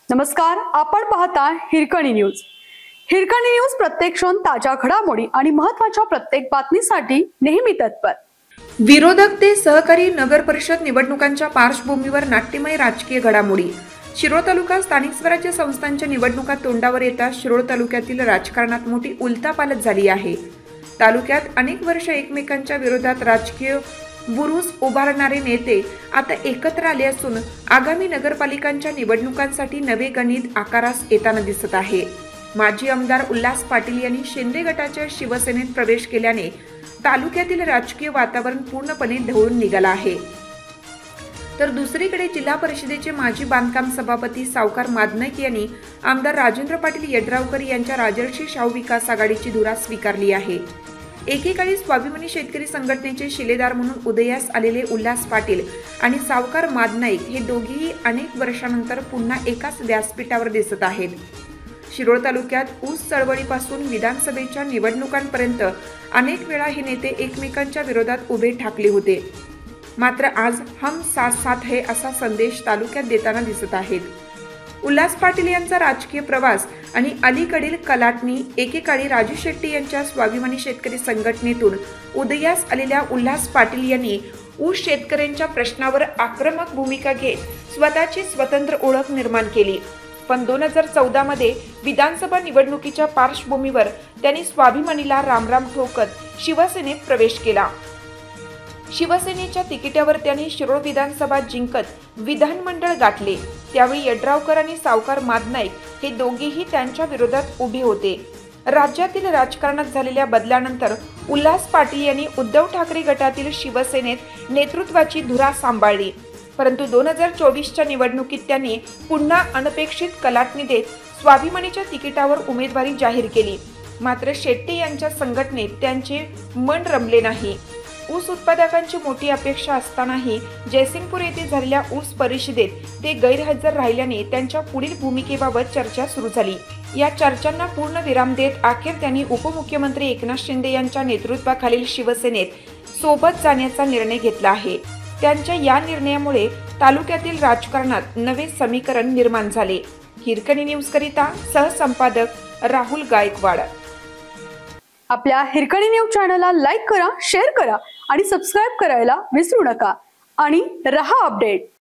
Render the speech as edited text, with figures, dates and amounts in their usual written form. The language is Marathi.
नमस्कार, आपण पाहता हिरकणी न्यूज। हिरकणी न्यूज प्रत्येक क्षण ताज्या घडामोडी आणि महत्त्वाच्या प्रत्येक बातमीसाठी नेहमी तत्पर। विरोधक ते सहकारी नगर परिषद निवडणुकांच्या पार्श्वभूमीवर नाट्यमय राजकीय घडामोडी। शिरोळ तालुका स्थानिक स्वराज्य संस्थांच्या निवडणुका तोंडावर येताच शिरोळ तालुक्यातील राजकारणात मोठी उलथापालथ झाली आहे। तालुक्यात अनेक वर्ष एकमेकांच्या विरोधात राजकीय बुरुज उभारणारे नेते आता एकत्र आले असून आगामी नगरपालिकांच्या निवडणुकांसाठी नवे गणित आकारास येताना दिसत आहे। माजी आमदार उल्हास पाटील यांनी शिंदे गटाच्या शिवसेनेत प्रवेश केल्याने तालुक्यातील राजकीय वातावरण पूर्णपणे ढवळून निघाले आहे। तर दुसरीकडे जिल्हा परिषदेचे माजी बांधकाम सभापती सावकार मादनाईक यांनी आमदार राजेंद्र पाटील यड्रावकर यांच्या राजर्षी शाहू विकास आघाडीची धुरा स्वीकारली आहे। एकेकाळी स्वाभिमानी शेतकरी संघटनेचे शिलेदार म्हणून उदयास आलेले उल्हास पाटील आणि सावकार मादनाईक हे दोघेही अनेक वर्षांनंतर पुन्हा एकाच व्यासपीठावर दिसत आहेत। शिरोळ तालुक्यात ऊस चळवळीपासून विधानसभेच्या निवडणुकांपर्यंत अनेक वेळा हे नेते एकमेकांच्या विरोधात उभे ठाकले होते, मात्र आज हम साथ साथ है असा संदेश तालुक्यात देताना दिसत आहेत। उल्हास पाटील यांचा राजकीय प्रवास आणि अलीकडील कलाटणी एकेकाळी राजू शेट्टी यांच्या स्वाभिमानी शेतकरी संघटनेतून उदयास आलेल्या उल्हास पाटील यांनी ऊस शेतकऱ्यांच्या प्रश्नावर आक्रमक भूमिका घेत स्वतःची स्वतंत्र ओळख निर्माण केली। पण 2014 मध्ये विधानसभा निवडणुकीच्या पार्श्वभूमीवर त्यांनी स्वाभिमानीला रामराम ठोकत शिवसेनेत प्रवेश केला। शिवसेनेच्या तिकिटावर त्यांनी शिरोळ विधानसभा जिंकत विधानमंडळ गाठले। त्यावेळी यड्रावकर आणि सावकार मादनाईक हे दोघेही त्यांच्या विरोधात उभे होते। राज्यातील राजकारणात झालेल्या बदलानंतर उल्हास पाटील यांनी उद्धव ठाकरे गटातील शिवसेनेत नेतृत्वाची धुरा सांभाळली, परंतु 2024च्या निवडणुकीत त्यांनी पुन्हा अनपेक्षित कलाटणी देत स्वाभिमानीच्या तिकिटावर उमेदवारी जाहीर केली। मात्र शेट्टी यांच्या संघटनेत त्यांचे मन रमले नाही। ऊस उत्पादकांची मोठी अपेक्षा असतानाही जयसिंगपूर येथे झालेल्या ऊस परिषदेत ते गैरहजर राहिल्याने त्यांच्या पुढील भूमिकेबाबत चर्चा सुरू झाली। या चर्चांना पूर्ण विराम देत अखेर त्यांनी उपमुख्यमंत्री एकनाथ शिंदे यांच्या नेतृत्वाखालील शिवसेनेत सोबत जाण्याचा निर्णय घेतला आहे। त्यांच्या या निर्णयामुळे तालुक्यातील राजकारणात नवे समीकरण निर्माण झाले। हिरकणी न्यूज करिता सहसंपादक राहुल गायकवाड। आपल्या हिरकणी न्यूज चॅनलला लाईक करा, शेअर करा आणि सबस्क्राइब करायला विसरू नका आणि रहा अपडेट।